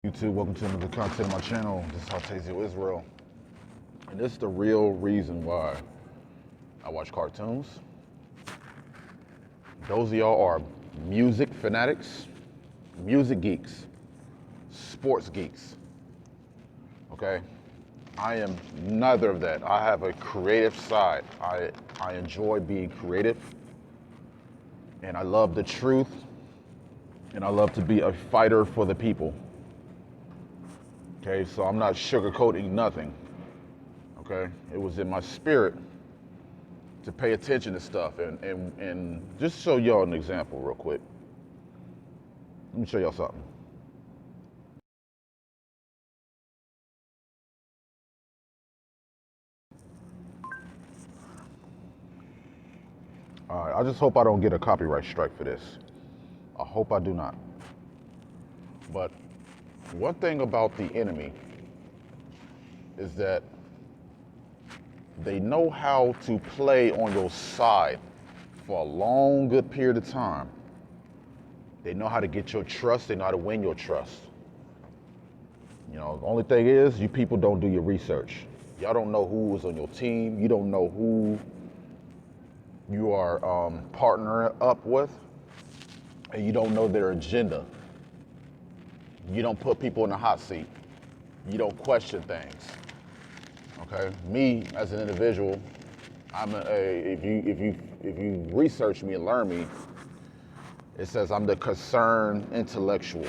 YouTube, welcome to another content on my channel. This is Traitors Israel, and this is the real reason why I watch cartoons. Those of y'all are music fanatics, music geeks, sports geeks. Okay, I am neither of that. I have a creative side. I enjoy being creative, and I love the truth, and I love to be a fighter for the people. Okay, so I'm not sugarcoating nothing. Okay, it was in my spirit to pay attention to stuff, and just show y'all an example real quick. Let me show y'all something. All right, I just hope I don't get a copyright strike for this. I hope I do not. But one thing about the enemy is that they know how to play on your side for a long, good period of time. They know how to get your trust. They know how to win your trust. You know, the only thing is, you people don't do your research. Y'all don't know who is on your team. You don't know who you are partnering up with, and you don't know their agenda. You don't put people in the hot seat. You don't question things. Okay, me as an individual, if you research me and learn me, it says I'm the concerned intellectual.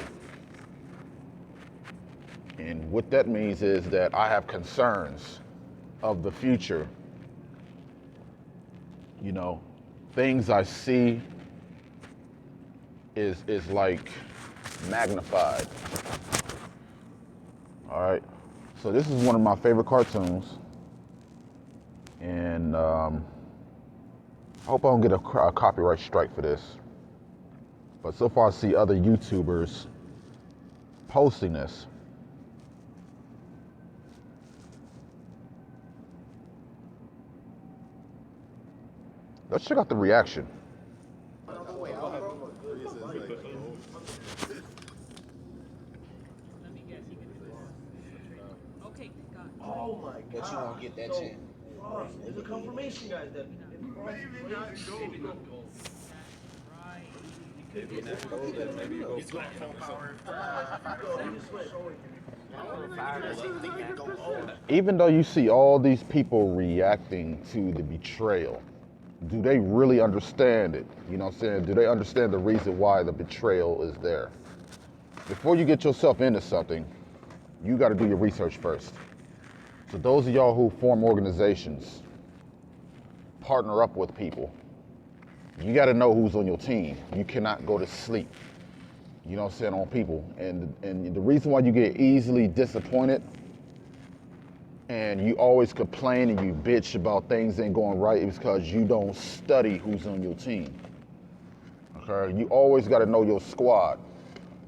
And what that means is that I have concerns of the future. You know, things I see is like magnified. All right. So this is one of my favorite cartoons, and I hope I don't get a copyright strike for this. But so far I see other YouTubers posting this. Let's check out the reaction. Oh my god. But you won't get that chance. There's a confirmation, guys. That Even though you see all these people reacting to the betrayal, do they really understand it? You know what I'm saying? Do they understand the reason why the betrayal is there? Before you get yourself into something, you got to do your research first. So those of y'all who form organizations, partner up with people, you got to know who's on your team. You cannot go to sleep, you know what I'm saying, on people. And the reason why you get easily disappointed and you always complain and you bitch about things ain't going right is because you don't study who's on your team. Okay, you always got to know your squad.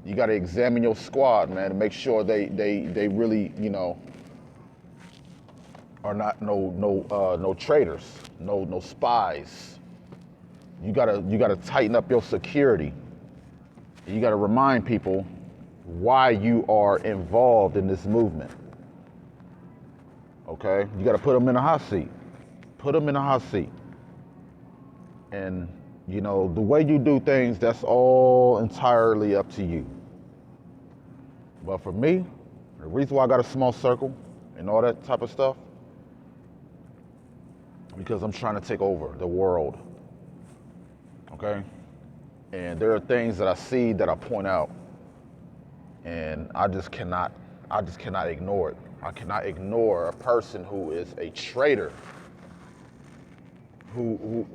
You got to examine your squad, man, to make sure they really, you know, are not no traitors, no spies. You gotta tighten up your security. You gotta remind people why you are involved in this movement. Okay, you gotta put them in a hot seat. Put them in a hot seat. And you know, the way you do things, that's all entirely up to you. But for me, the reason why I got a small circle and all that type of stuff, because I'm trying to take over the world. Okay? And there are things that I see that I point out, and I just cannot ignore it. I cannot ignore a person who is a traitor, who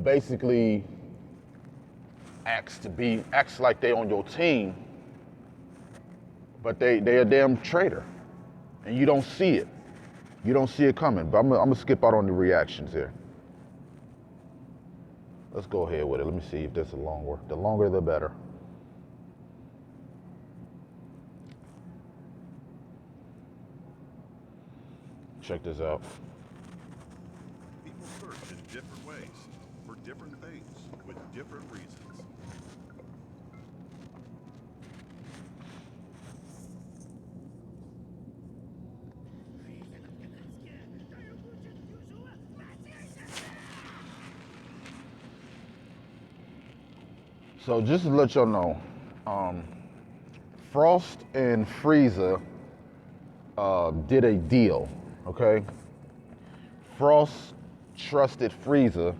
basically acts like they on your team, but they a damn traitor, and you don't see it. You don't see it coming. But I'm gonna skip out on the reactions here. Let's go ahead with it. Let me see if there's a longer. The longer, the better. Check this out. People search in different ways, for different things, with different reasons. So just to let y'all know, um, Frost and Frieza did a deal, okay? Frost trusted Frieza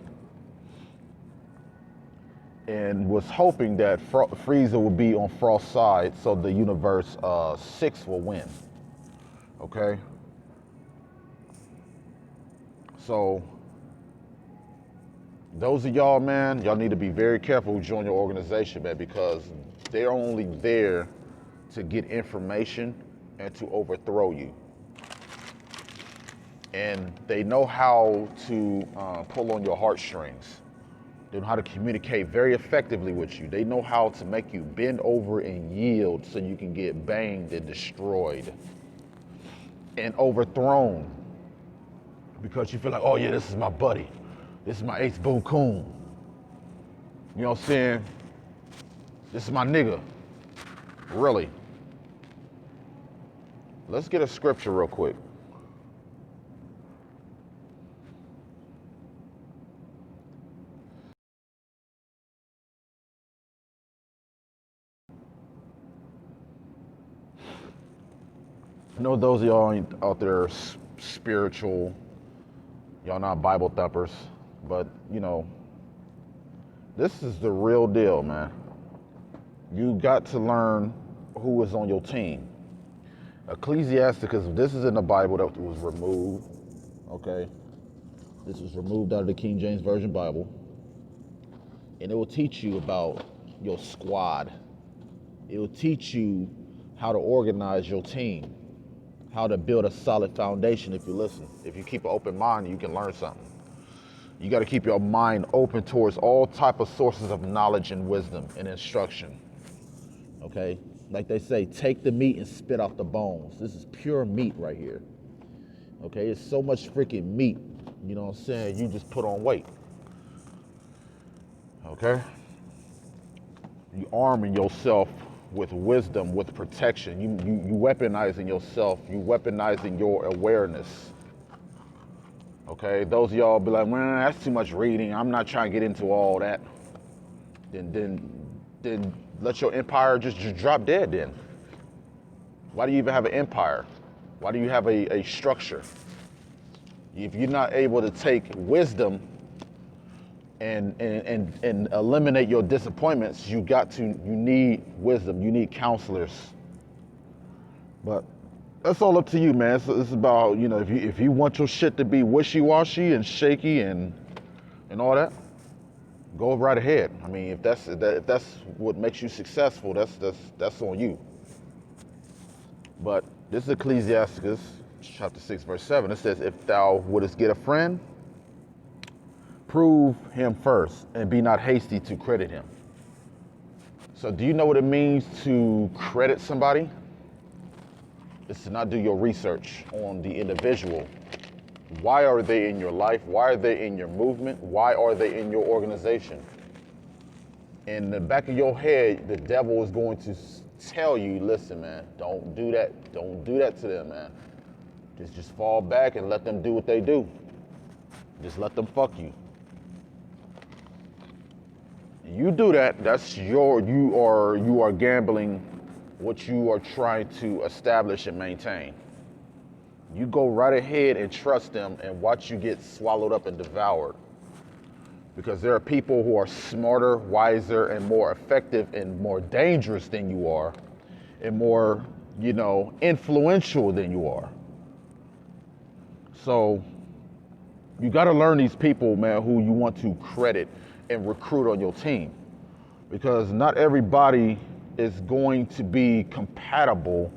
and was hoping that Frieza would be on Frost's side so the universe 6 will win, okay? So those of y'all, man, y'all need to be very careful who join your organization, man, because they're only there to get information and to overthrow you. And they know how to pull on your heartstrings. They know how to communicate very effectively with you. They know how to make you bend over and yield so you can get banged and destroyed and overthrown because you feel like, oh yeah, this is my buddy. This is my ace boon coon. You know what I'm saying? This is my nigga. Really. Let's get a scripture real quick. I know those of y'all out there spiritual, y'all not Bible thumpers, but you know, this is the real deal, man. You got to learn who is on your team. Ecclesiasticus, this is in the Bible that was removed, okay? This was removed out of the King James Version Bible. And it will teach you about your squad. It will teach you how to organize your team, how to build a solid foundation if you listen. If you keep an open mind, you can learn something. You got to keep your mind open towards all type of sources of knowledge and wisdom and instruction. Okay? Like they say, take the meat and spit out the bones. This is pure meat right here. Okay? It's so much freaking meat, you know what I'm saying? You just put on weight. Okay? You arming yourself with wisdom, with protection. You weaponizing yourself. You weaponizing your awareness. Okay? Those of y'all be like, man, that's too much reading. I'm not trying to get into all that. Then let your empire just drop dead then. Why do you even have an empire? Why do you have a structure? If you're not able to take wisdom and eliminate your disappointments, you need wisdom, you need counselors. But that's all up to you, man. It's about, you know, if you want your shit to be wishy-washy and shaky and all that, go right ahead. I mean, if that's what makes you successful, that's on you. But this is Ecclesiasticus chapter 6, verse 7. It says, if thou wouldest get a friend, prove him first, and be not hasty to credit him. So do you know what it means to credit somebody? It's to not do your research on the individual. Why are they in your life? Why are they in your movement? Why are they in your organization? In the back of your head, the devil is going to tell you, listen, man, don't do that. Don't do that to them, man. Just fall back and let them do what they do. Just let them fuck you. You do that, you are gambling what you are trying to establish and maintain. You go right ahead and trust them and watch you get swallowed up and devoured. Because there are people who are smarter, wiser, and more effective and more dangerous than you are, and more, you know, influential than you are. So you got to learn these people, man, who you want to credit and recruit on your team, because not everybody is going to be compatible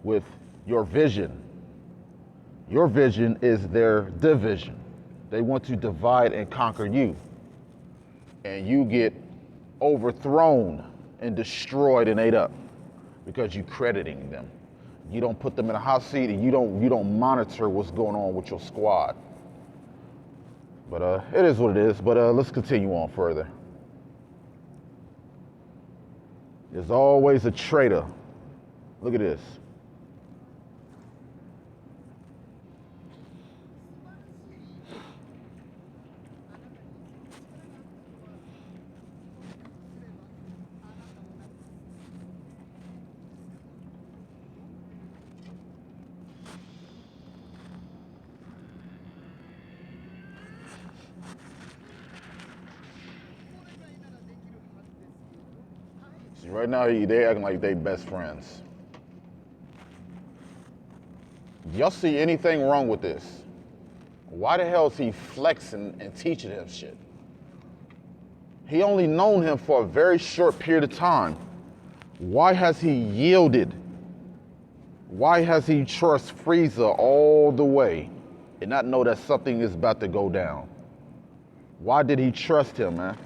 with your vision. Your vision is their division. They want to divide and conquer you, and you get overthrown and destroyed and ate up because you crediting them. You don't put them in a hot seat, and you don't monitor what's going on with your squad. But it is what it is. But let's continue on further. There's always a traitor. Look at this. See, right now they acting like they best friends. Y'all see anything wrong with this? Why the hell is he flexing and teaching him shit? He only known him for a very short period of time. Why has he yielded? Why has he trust Frieza all the way and not know that something is about to go down? Why did he trust him, man?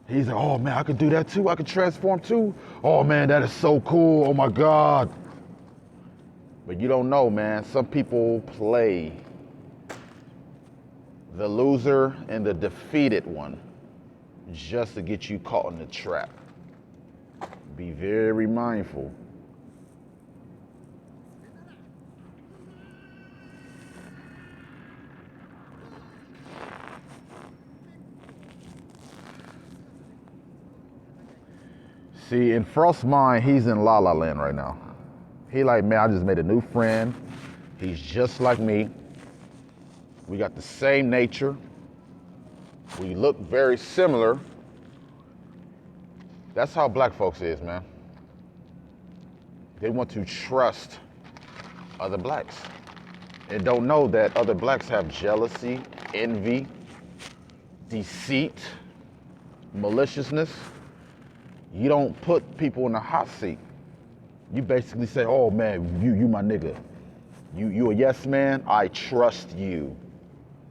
He's like, oh man, I could do that too. I could transform too. Oh man, that is so cool. Oh my God. But you don't know, man. Some people play the loser and the defeated one just to get you caught in the trap. Be very mindful. See, in Frost's mind, he's in La La Land right now. He like, man, I just made a new friend. He's just like me. We got the same nature. We look very similar. That's how black folks is, man. They want to trust other blacks and don't know that other blacks have jealousy, envy, deceit, maliciousness. You don't put people in the hot seat. You basically say, oh man, you my nigga. You a yes man, I trust you.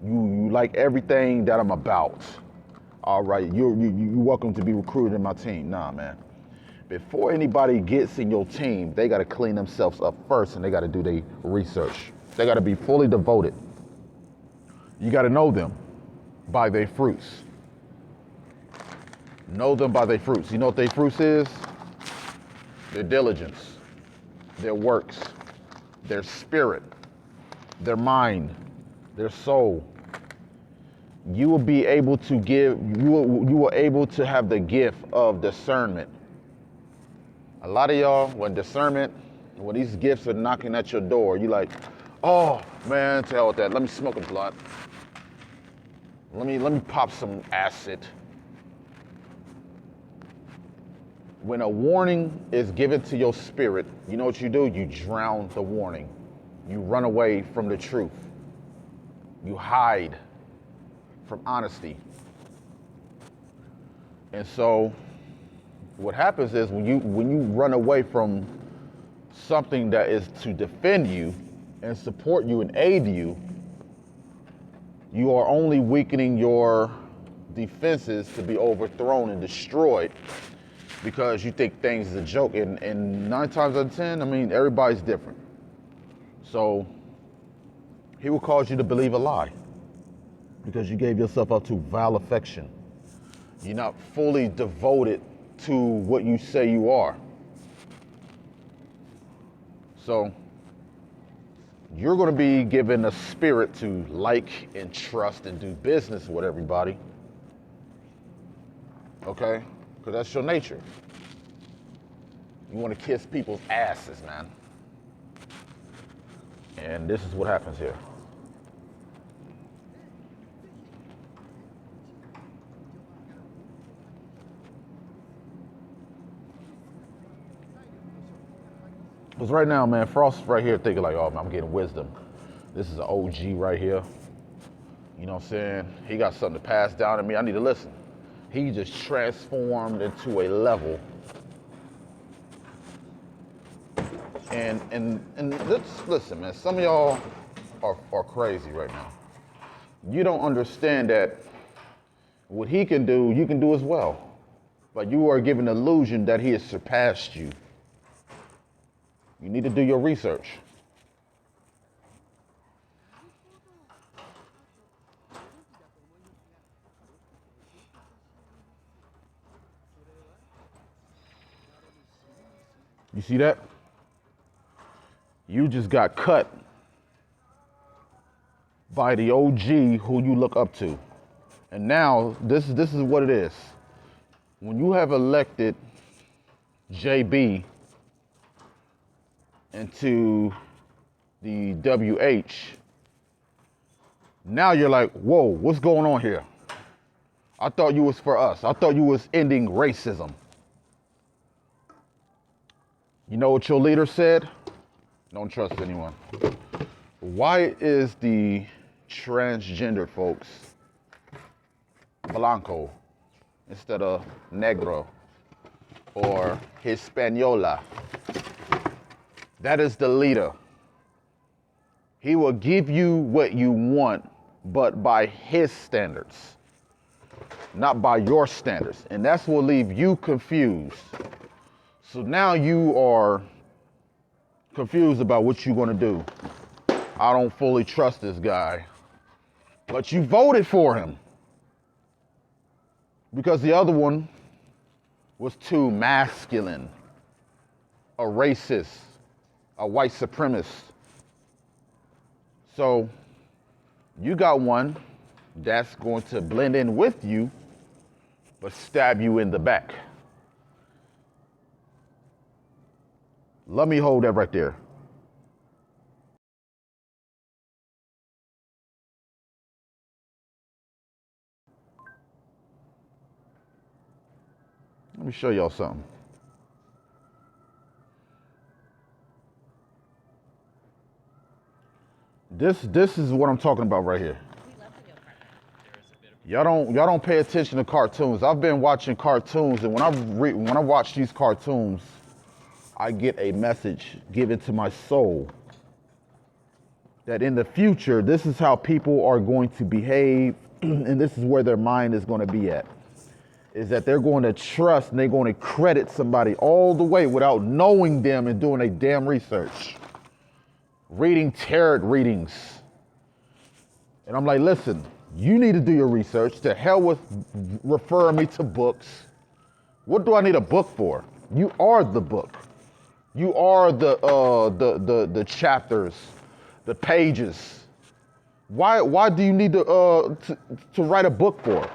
You like everything that I'm about. All right, you're welcome to be recruited in my team. Nah, man. Before anybody gets in your team, they gotta clean themselves up first and they gotta do their research. They gotta be fully devoted. You gotta know them by their fruits. Know them by their fruits. You know what their fruits is? Their diligence, their works, their spirit, their mind, their soul. You will be able to give, you are able to have the gift of discernment. A lot of y'all, when these gifts are knocking at your door, you like, oh man, to hell with that. Let me smoke a blunt. Let me pop some acid. When a warning is given to your spirit, you know what you do? You drown the warning. You run away from the truth. You hide from honesty. And so what happens is when you run away from something that is to defend you and support you and aid you, you are only weakening your defenses to be overthrown and destroyed because you think things is a joke. And 9 times out of 10, I mean, everybody's different. So he will cause you to believe a lie because you gave yourself up to vile affection. You're not fully devoted to what you say you are. So you're going to be given a spirit to like and trust and do business with everybody. Okay? Because that's your nature. You want to kiss people's asses, man. And this is what happens here. Because right now, man, Frost's right here thinking like, oh, man, I'm getting wisdom. This is an OG right here. You know what I'm saying? He got something to pass down to me. I need to listen. He just transformed into a level. And let's listen, man. Some of y'all are crazy right now. You don't understand that what he can do, you can do as well. But you are given the illusion that he has surpassed you. You need to do your research. You see that? You just got cut by the OG who you look up to. And now this is what it is. When you have elected JB into the WH, now you're like, whoa, what's going on here? I thought you was for us. I thought you was ending racism. You know what your leader said? Don't trust anyone. Why is the transgendered folks blanco instead of negro or Hispaniola? That is the leader. He will give you what you want, but by his standards, not by your standards. And that's what will leave you confused. So now you are confused about what you're gonna do. I don't fully trust this guy, but you voted for him because the other one was too masculine, a racist, a white supremacist. So you got one that's going to blend in with you, but stab you in the back. Let me hold that right there. Let me show y'all something. This is what I'm talking about right here. Y'all don't pay attention to cartoons. I've been watching cartoons, and when I watch these cartoons, I get a message given to my soul that in the future, this is how people are going to behave, and this is where their mind is going to be at. Is that they're going to trust and they're going to credit somebody all the way without knowing them and doing a damn research. Reading tarot readings. And I'm like, listen, you need to do your research. To hell with referring me to books. What do I need a book for? You are the book. You are the chapters, the pages. Why do you need to write a book for?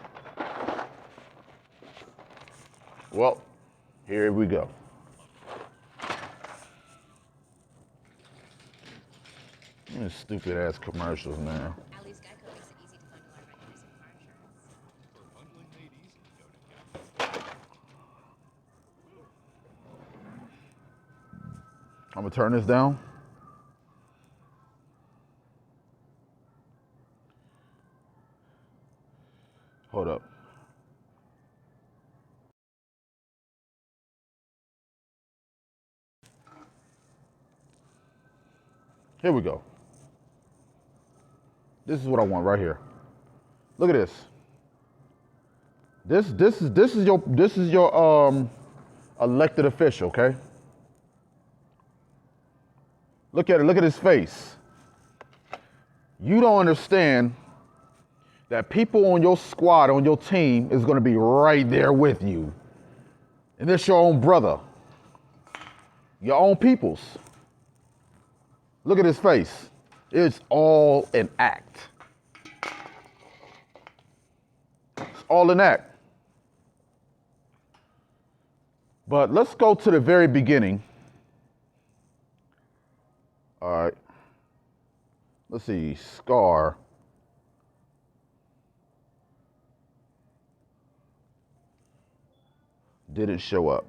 Well, here we go. These stupid ass commercials, man. At least Geico makes it easy to bundle our regulars and car insurance. For bundling made easy, go to Geico. I'm gonna turn this down. Hold up. Here we go. This is what I want right here. Look at this. This is your elected official, okay? Look at it, look at his face. You don't understand that people on your squad, on your team, is gonna be right there with you. And it's your own brother. Your own peoples. Look at his face. It's all an act. It's all an act. But let's go to the very beginning. All right. Let's see, Scar. Didn't show up.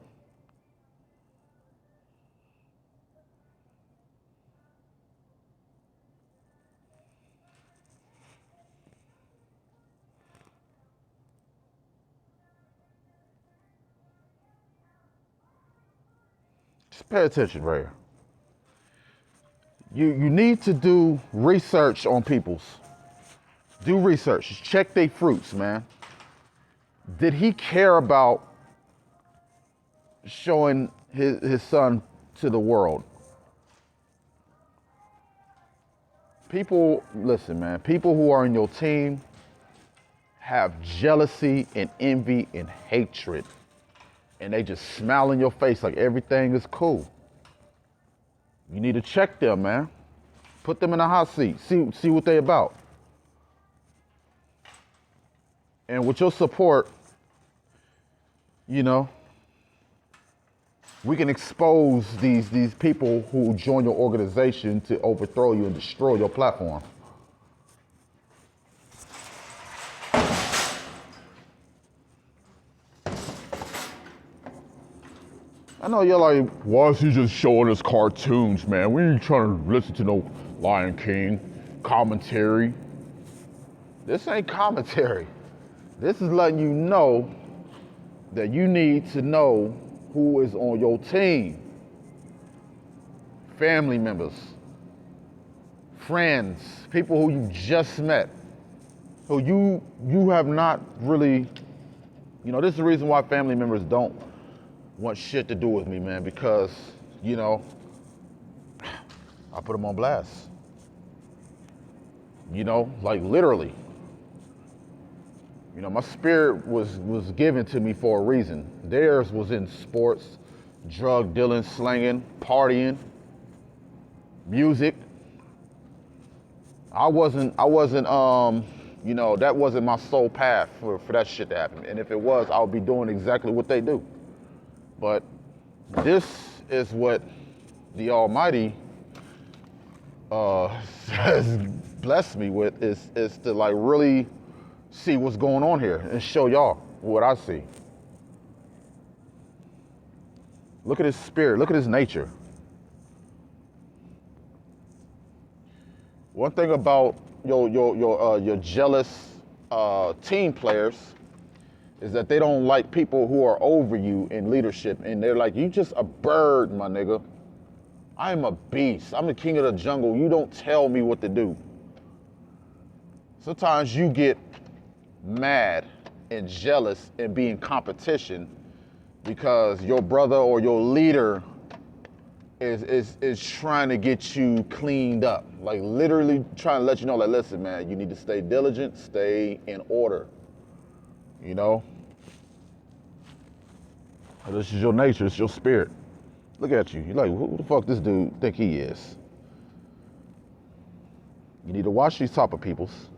Just pay attention right here. You need to do research on peoples. Do research. Check their fruits, man. Did he care about showing his son to the world? People, listen, man, people who are in your team have jealousy and envy and hatred. And they just smile in your face like everything is cool. You need to check them, man. Put them in a hot seat. See what they about. And with your support, you know, we can expose these people who join your organization to overthrow you and destroy your platform. I know you're like, why is he just showing us cartoons, man? We ain't trying to listen to no Lion King commentary. This ain't commentary. This is letting you know that you need to know who is on your team. Family members, friends, people who you just met, who you have not really, this is the reason why family members don't want shit to do with me, man, because, I put them on blast. Like literally. My spirit was given to me for a reason. Theirs was in sports, drug dealing, slanging, partying, music. I wasn't that wasn't my sole path for that shit to happen. And if it was, I would be doing exactly what they do. But this is what the Almighty has blessed me with is to like really see what's going on here and show y'all what I see. Look at his spirit, look at his nature. One thing about your jealous team players is that they don't like people who are over you in leadership, and they're like, you just a bird, my nigga. I am a beast. I'm the king of the jungle. You don't tell me what to do. Sometimes you get mad and jealous and be in competition because your brother or your leader is trying to get you cleaned up. Like literally trying to let you know, like, listen, man, you need to stay diligent, stay in order. This is your nature, it's your spirit. Look at you. You're like, who the fuck this dude think he is? You need to watch these type of peoples.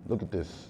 Look at this.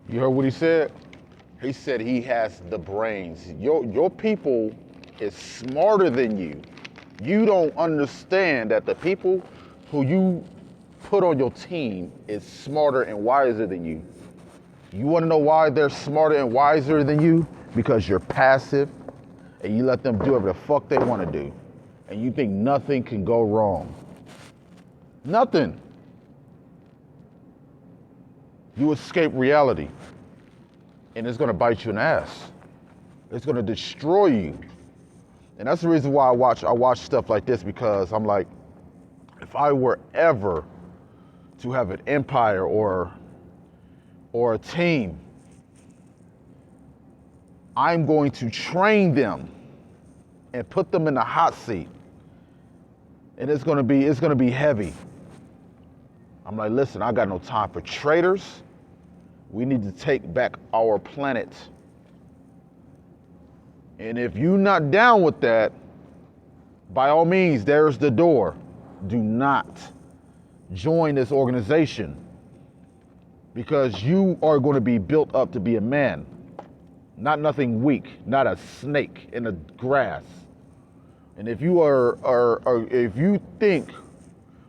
You heard what he said? He said he has the brains. Your people is smarter than you. You don't understand that the people who you put on your team is smarter and wiser than you. You want to know why they're smarter and wiser than you? Because you're passive and you let them do whatever the fuck they want to do. And you think nothing can go wrong. Nothing. You escape reality. And it's gonna bite you in the ass. It's gonna destroy you. And that's the reason why I watch stuff like this, because I'm like, if I were ever to have an empire or a team, I'm going to train them and put them in the hot seat. And it's gonna be heavy. I'm like, listen, I got no time for traitors. We need to take back our planet. And if you're not down with that, by all means, there's the door. Do not join this organization, because you are going to be built up to be a man, not nothing weak, not a snake in the grass. And if you if you think,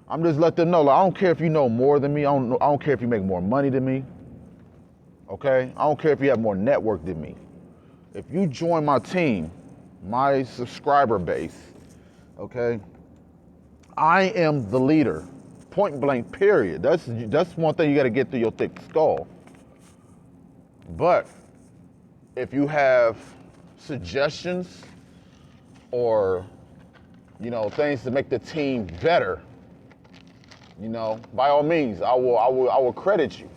I'm just let them know, like, I don't care if you know more than me. I don't care if you make more money than me. okay? I don't care if you have more network than me. If you join my team, my subscriber base, okay, I am the leader, point blank, period. That's one thing you gotta get through your thick skull. But if you have suggestions or, things to make the team better, by all means, I will credit you.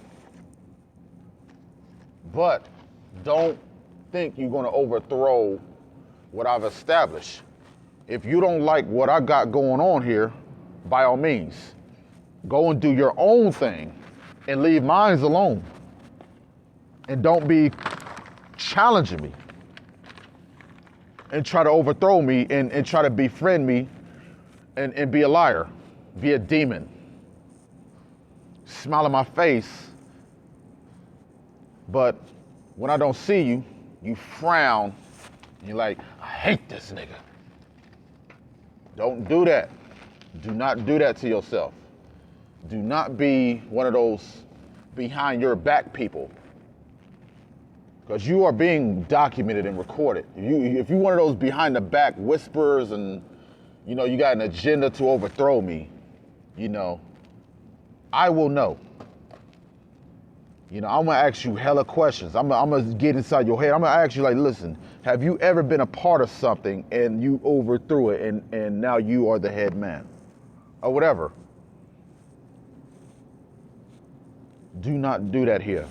But don't think you're gonna overthrow what I've established. If you don't like what I got going on here, by all means, go and do your own thing and leave mine alone. And don't be challenging me and try to overthrow me and try to befriend me and be a liar, be a demon. Smile in my face, but when I don't see you, you frown, and you're like, I hate this nigga. Don't do that. Do not do that to yourself. Do not be one of those behind your back people, because you are being documented and recorded. If you're one of those behind the back whisperers and you got an agenda to overthrow me, I will know. I'm gonna ask you hella questions. I'm gonna get inside your head. I'm gonna ask you, like, listen, have you ever been a part of something and you overthrew it and now you are the head man? Or whatever. Do not do that here.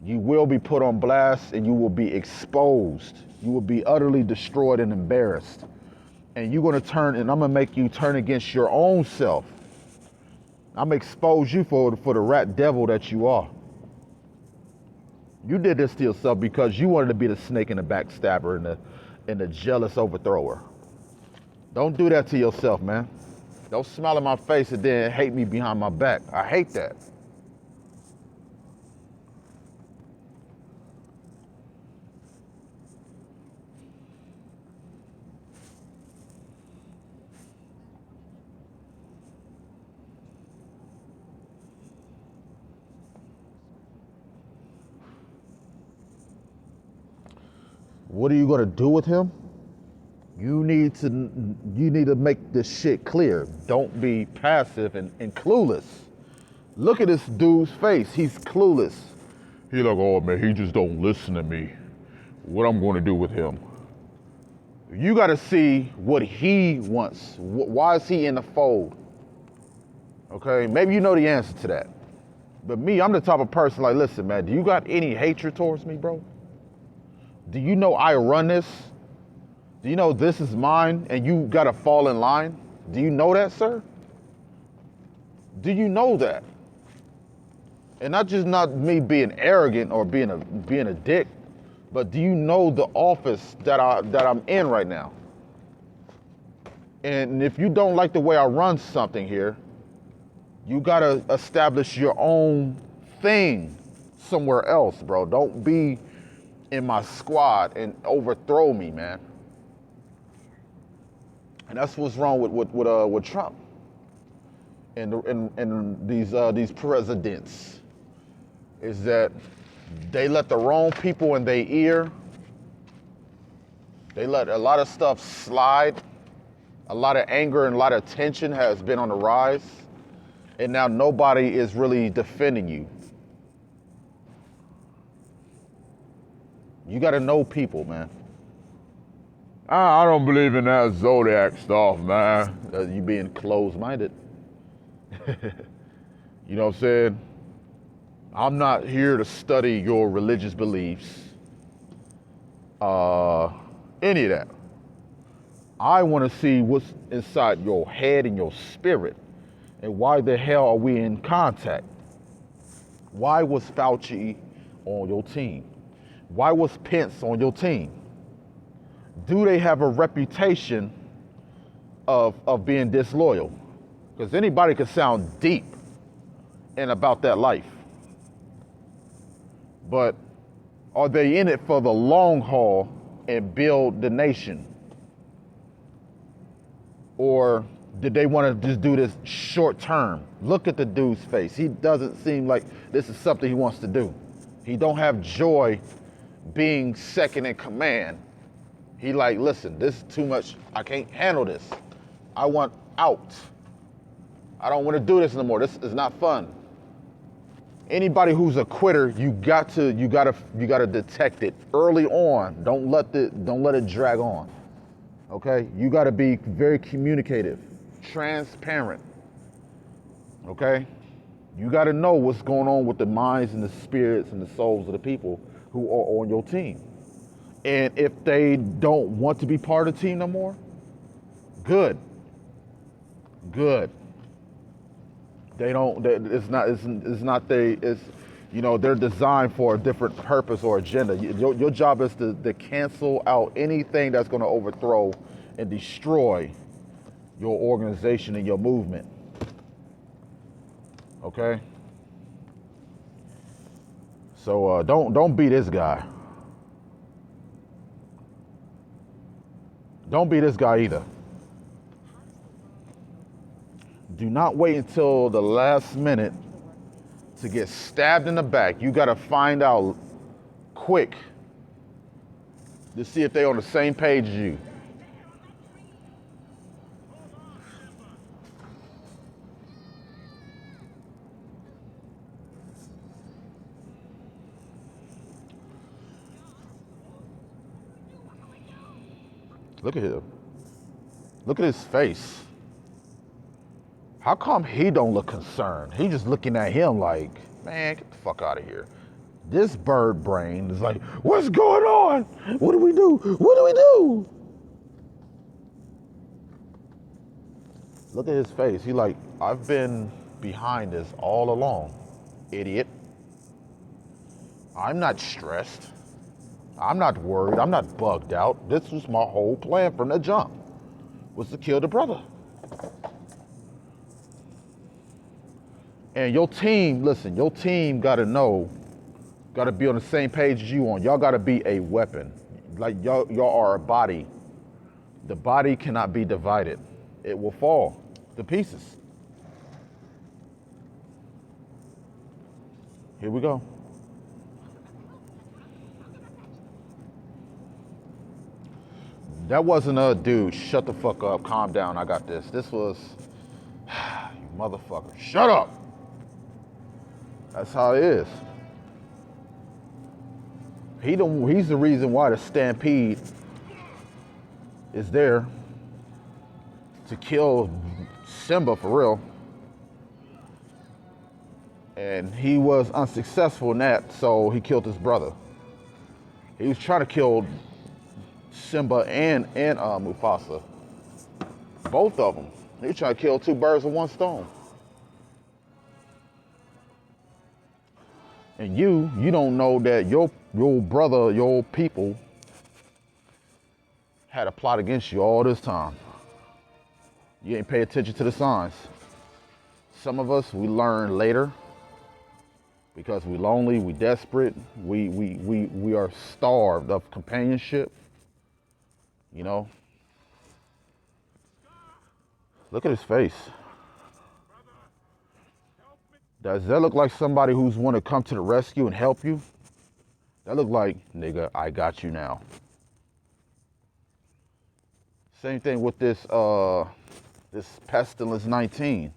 You will be put on blast and you will be exposed. You will be utterly destroyed and embarrassed. And you're gonna turn, and I'm gonna make you turn against your own self. I'm gonna expose you for the rat devil that you are. You did this to yourself because you wanted to be the snake and the backstabber and the jealous overthrower. Don't do that to yourself, man. Don't smile in my face and then hate me behind my back. I hate that. What are you gonna do with him? You need to make this shit clear. Don't be passive and clueless. Look at this dude's face. He's clueless. He like, oh man, he just don't listen to me. What I'm gonna do with him? You gotta see what he wants. Why is he in the fold? Okay, maybe you know the answer to that. But me, I'm the type of person like, listen, man, do you got any hatred towards me, bro? Do you know I run this? Do you know this is mine and you gotta fall in line? Do you know that, sir? Do you know that? And not me being arrogant or being a dick, but do you know the office that I'm in right now? And if you don't like the way I run something here, you gotta establish your own thing somewhere else, bro. Don't be in my squad and overthrow me, man. And that's what's wrong with Trump and these presidents, is that they let the wrong people in their ear. They let a lot of stuff slide. A lot of anger and a lot of tension has been on the rise, and now nobody is really defending you. You gotta know people, man. I don't believe in that Zodiac stuff, man. You being closed-minded. You know what I'm saying? I'm not here to study your religious beliefs, any of that. I want to see what's inside your head and your spirit, and why the hell are we in contact? Why was Fauci on your team? Why was Pence on your team? Do they have a reputation of being disloyal? Because anybody can sound deep and about that life. But are they in it for the long haul and build the nation? Or did they want to just do this short term? Look at the dude's face. He doesn't seem like this is something he wants to do. He don't have joy being second in command. He like, listen, this is too much. I can't handle this. I want out. I don't want to do this no more. This is not fun. Anybody who's a quitter, you gotta detect it early on. Don't let it drag on. Okay? You gotta be very communicative, transparent. Okay? You gotta know what's going on with the minds and the spirits and the souls of the people who are on your team. And if they don't want to be part of the team no more, good. They don't. It's not. They're designed for a different purpose or agenda. Your job is to cancel out anything that's going to overthrow and destroy your organization and your movement. Okay. So don't be this guy. Don't be this guy either. Do not wait until the last minute to get stabbed in the back. You got to find out quick to see if they're on the same page as you. Look at him. Look at his face. How come he don't look concerned? He just looking at him like, man, get the fuck out of here. This bird brain is like, what's going on? What do we do? What do we do? Look at his face. He like, I've been behind this all along, idiot. I'm not stressed. I'm not worried. I'm not bugged out. This was my whole plan from the jump, was to kill the brother. And your team, listen, your team gotta be on the same page as you on. Y'all gotta be a weapon. Like y'all are a body. The body cannot be divided. It will fall to pieces. Here we go. That wasn't a dude, shut the fuck up, calm down, I got this. This was, you motherfucker, shut up. That's how it is. He's the reason why the stampede is there to kill Simba for real. And he was unsuccessful in that, so he killed his brother. He was trying to kill Simba and Mufasa. Both of them. He was trying to kill two birds with one stone. And you don't know that your brother, your people, had a plot against you all this time. You ain't pay attention to the signs. Some of us, we learn later because we lonely, we desperate, we are starved of companionship. You know? Look at his face. Does that look like somebody who's want to come to the rescue and help you? That look like, nigga, I got you now. Same thing with this Pestilence 19.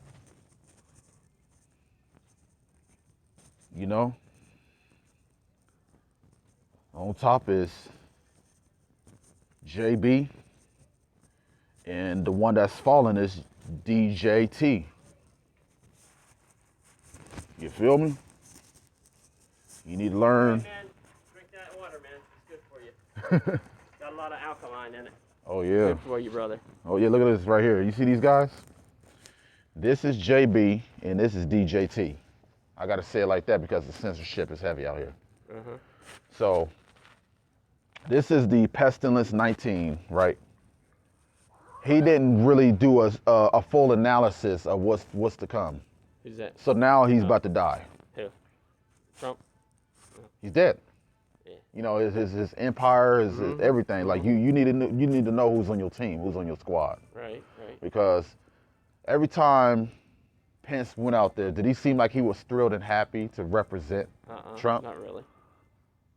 You know? On top is JB, and the one that's fallen is DJT. You feel me? You need to learn. Hey man, drink that water, man. It's good for you. Got a lot of alkaline in it. Oh yeah. Good for you, brother. Oh yeah, look at this right here. You see these guys? This is JB and this is DJT. I gotta say it like that because the censorship is heavy out here. Uh-huh. So, this is the Pestilence 19, right? He didn't really do a full analysis of what's to come. Who's that? So now he's about to die. Who? Trump? He's dead. Yeah. You know, his empire, his everything. Like you need to know who's on your team, who's on your squad. Right. Because every time Pence went out there, did he seem like he was thrilled and happy to represent Trump? Not really.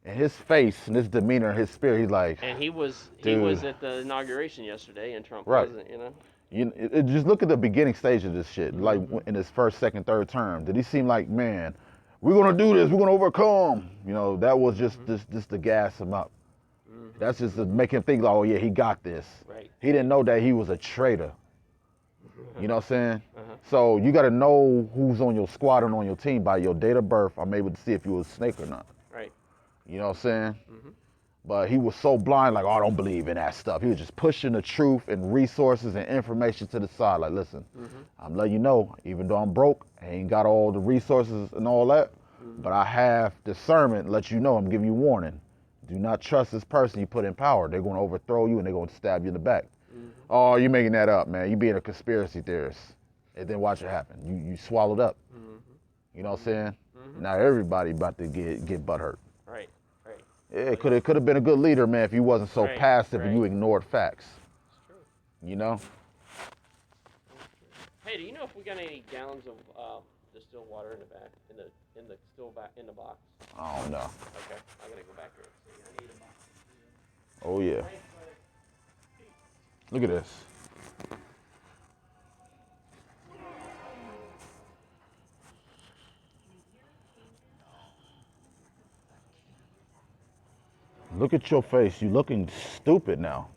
And his face and his demeanor, his spirit, he's like, And he was dude. at the inauguration yesterday, and Trump Right. wasn't. Just look at the beginning stage of this shit. Like Mm-hmm. in his first, second, third term, did he seem like, man, we're gonna do this, we're gonna overcome? You know, that was just just to gas him up. Mm-hmm. That's just to make him think like, oh yeah, he got this. Right. He didn't know that he was a traitor. You know what I'm saying? Uh-huh. So you got to know who's on your squad and on your team by your date of birth. I'm able to see if you was a snake or not. Right. You know what I'm saying? Mm-hmm. But he was so blind, like, oh, I don't believe in that stuff. He was just pushing the truth and resources and information to the side. Like, listen, I'm letting you know, even though I'm broke, I ain't got all the resources and all that, but I have discernment, let you know, I'm giving you warning. Do not trust this person you put in power. They're going to overthrow you and they're going to stab you in the back. Oh, you're making that up, man. You being a conspiracy theorist. And then watch it happen. You swallowed up. You know what I'm saying? Now everybody about to get butthurt. Right. Right. Yeah, it could have been a good leader, man, if you wasn't so Right, passive and right. you ignored facts. It's true. You know? Hey, do you know if we got any gallons of distilled water in the back, in the box? I don't know. Okay, I'm gonna go back here and see. I need a box. Oh yeah. Look at this. Look at your face. You looking stupid now.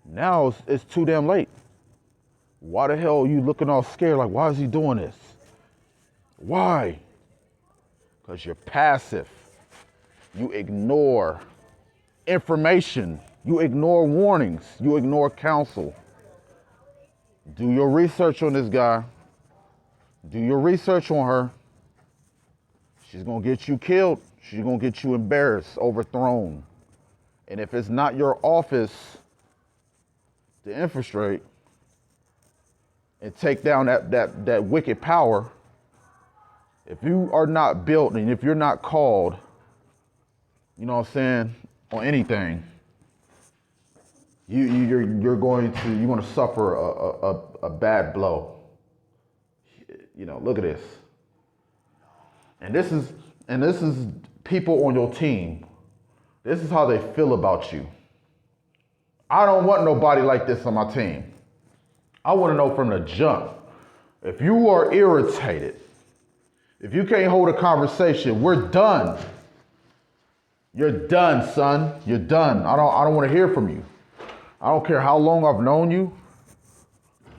Now it's too damn late. Why the hell are you looking all scared? Like, why is he doing this? Why? Because you're passive. You ignore information. You ignore warnings. You ignore counsel. Do your research on this guy. Do your research on her. She's gonna get you killed. She's gonna get you embarrassed, overthrown. And if it's not your office to infiltrate and take down that wicked power, if you are not built and if you're not called, you know what I'm saying, on anything, you're going to suffer a bad blow. You know, look at this. And this is people on your team. This is how they feel about you. I don't want nobody like this on my team. I want to know from the jump. If you are irritated, if you can't hold a conversation, we're done. You're done, son. You're done. I don't want to hear from you. I don't care how long I've known you.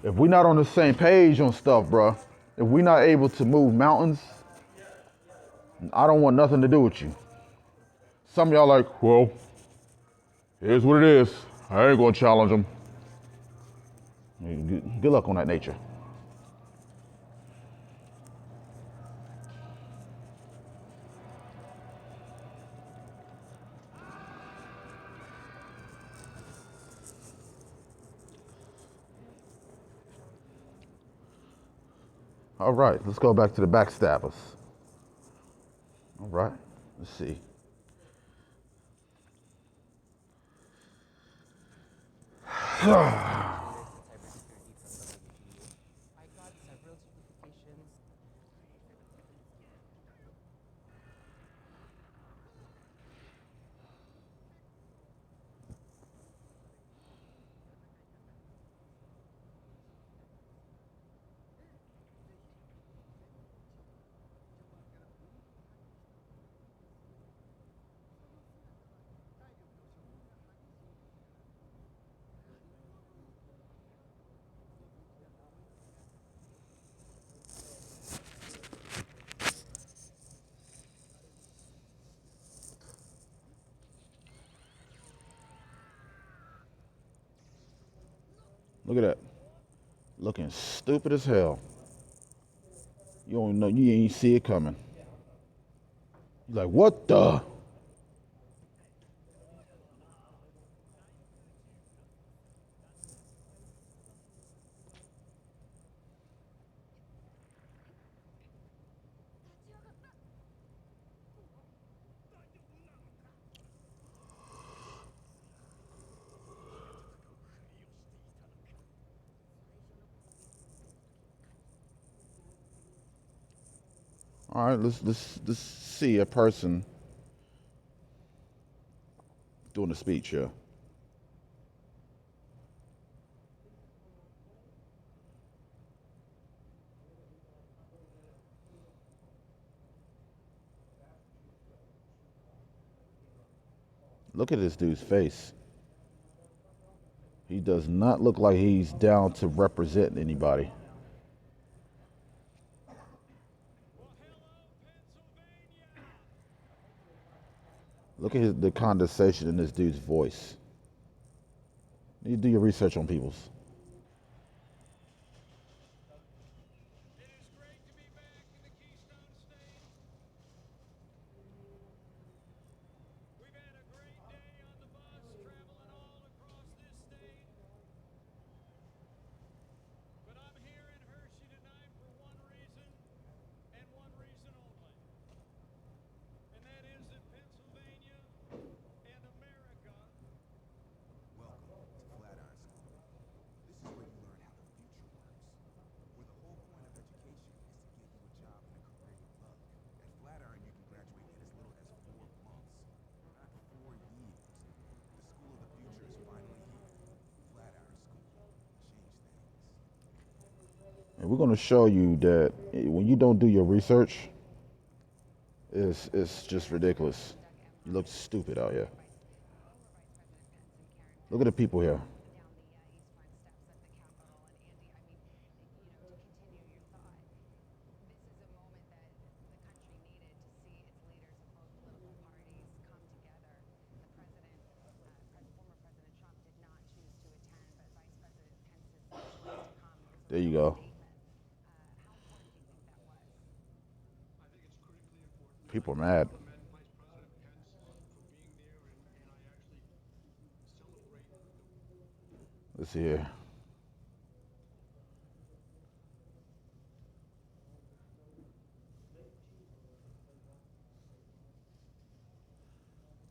If we're not on the same page on stuff, bro, if we're not able to move mountains, I don't want nothing to do with you. Some of y'all like, well, here's what it is. I ain't gonna challenge them. Good luck on that nature. All right, let's go back to the backstabbers. All right, let's see. Look at that. Looking stupid as hell. You don't know, you ain't see it coming. You're like, what the? All right, let's see a person Doing a speech, yeah. Look at this dude's face. He does not look like he's down to represent anybody. Look at the condensation in this dude's voice. You do your research on people's. It is great to be back in the Keystone State. We've had a great day on the bus, traveling all across this state. But I'm here in Hershey tonight for one reason, and one reason only. And that is that Pennsylvania and America. Welcome to Flatiron School. This is where you learn how the future works. Where the whole point of education is to get you a job and a career you love. At Flatiron, you can graduate in as little as 4 months, not 4 years. The school of the future is finally here. Flatiron School. Change things. And we're going to show you that when you don't do your research, it's just ridiculous. You look stupid out here. Look at the people here. Down the east front steps at the Capitol. And Andy, I mean, to continue your thought, this is a moment that the country needed to see its leaders of both political parties come together. The president, former President Trump, did not choose to attend, but Vice President Pence's choice to come is a There you real go. statement. How important do you think that was? I think it's critically important. People are mad. Compliment Vice President Pence for being there, and I actually celebrate Let's see here.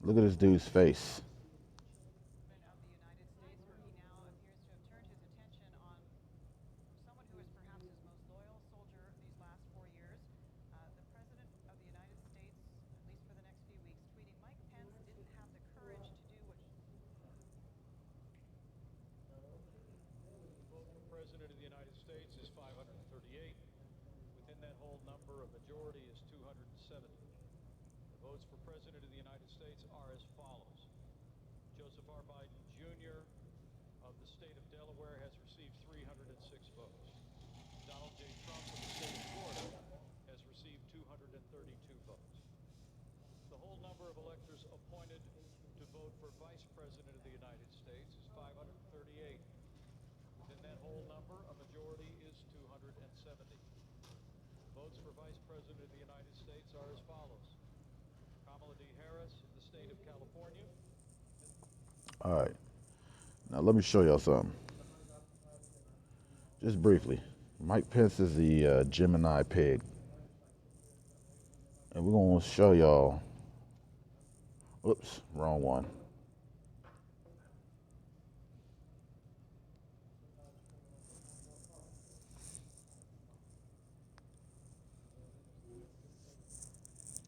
Look at this dude's face. Of the United States, where he now appears to have turned his attention on someone who is perhaps his most loyal soldier these last 4 years. The President of the United States, at least for the next few weeks, tweeting, Mike Pence didn't have the courage to do what vote for President of the United States is 538. Within that whole number, a majority is 270. The votes for President of the United States are as follows. Joseph R. Biden Jr. of the state of Delaware has received 306 votes. Donald J. Trump of the state of Florida has received 232 votes. The whole number of electors appointed to vote for Vice President of the United States is 538. Within that whole number, a majority is 270. Votes for Vice President of the United States are as follows. Kamala D. Harris of the state of California. All right. Now let me show y'all something. Just briefly. Mike Pence is the Gemini pig. And we're going to show y'all. Oops, wrong one.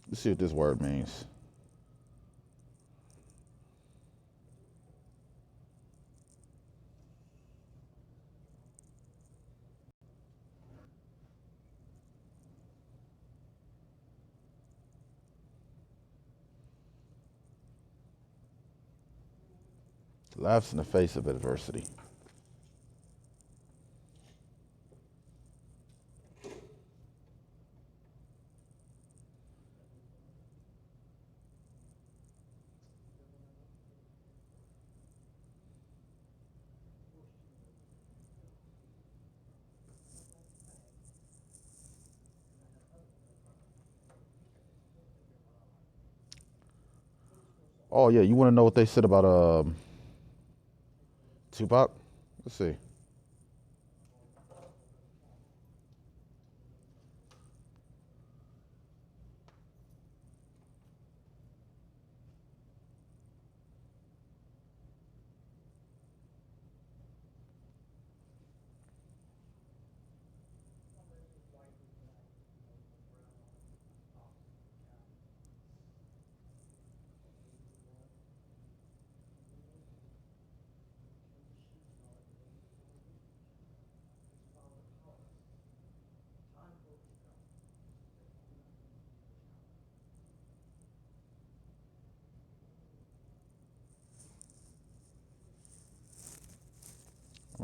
Let's see what this word means. Laughs in the face of adversity. Oh yeah, you want to know what they said about Tupac? Let's see.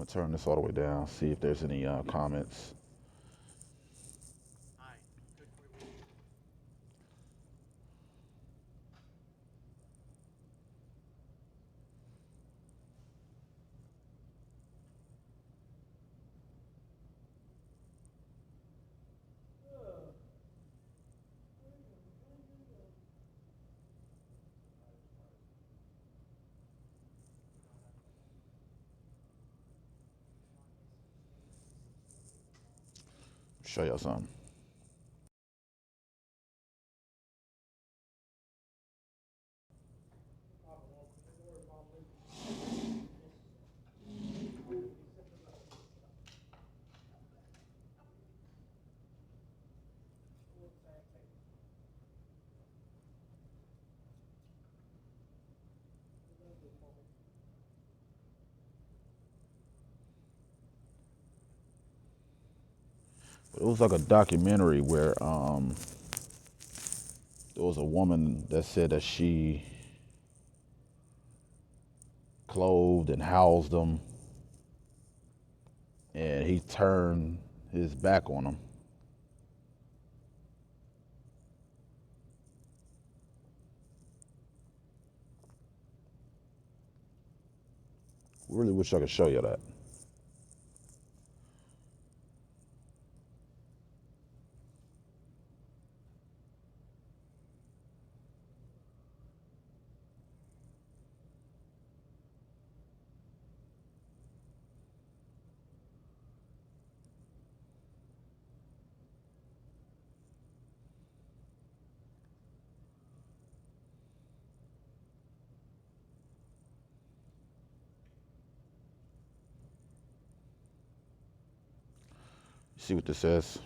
turn this all the way down, see if there's any comments. Show y'all something. It was like a documentary where there was a woman that said that she clothed and housed him, and he turned his back on him. Really wish I could show you that. See what this says?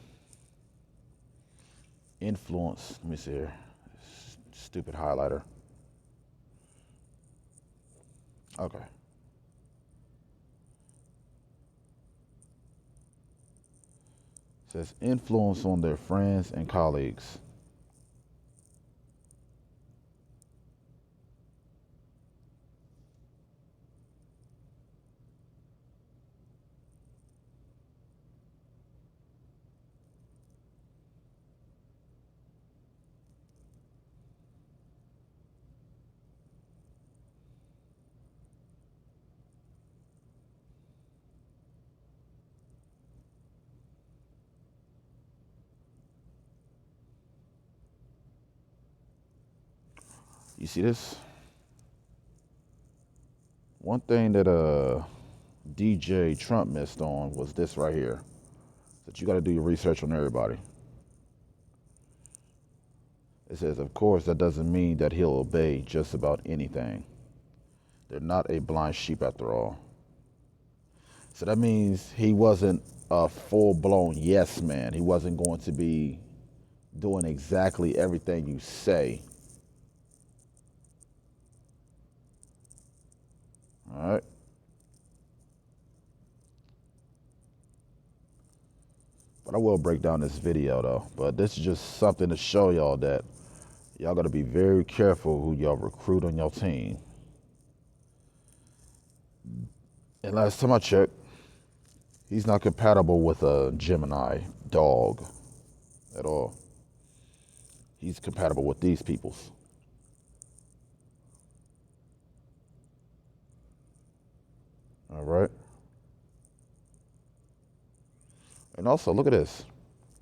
Influence. Let me see here. Stupid highlighter. Okay. It says influence on their friends and colleagues. You see this? One thing that DJ Trump missed on was this right here. That you got to do your research on everybody. It says, of course, that doesn't mean that he'll obey just about anything. They're not a blind sheep after all. So that means he wasn't a full-blown yes man. He wasn't going to be doing exactly everything you say. All right. But I will break down this video though. But this is just something to show y'all that y'all got to be very careful who y'all recruit on your team. And last time I checked, he's not compatible with a Gemini dog at all. He's compatible with these peoples. All right. And also, look at this.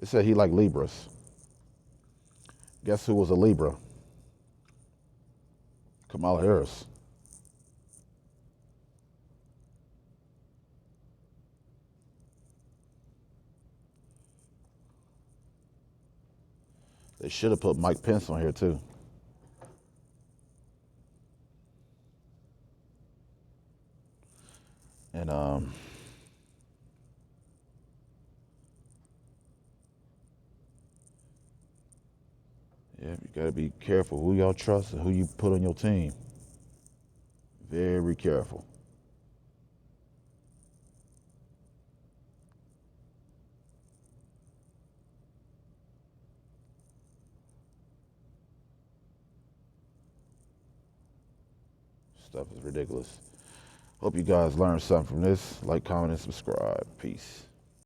It said he liked Libras. Guess who was a Libra? Kamala Harris. They should have put Mike Pence on here too. And yeah, you gotta be careful who y'all trust and who you put on your team. Very careful. Stuff is ridiculous. Hope you guys learned something from this. Like, comment, and subscribe. Peace.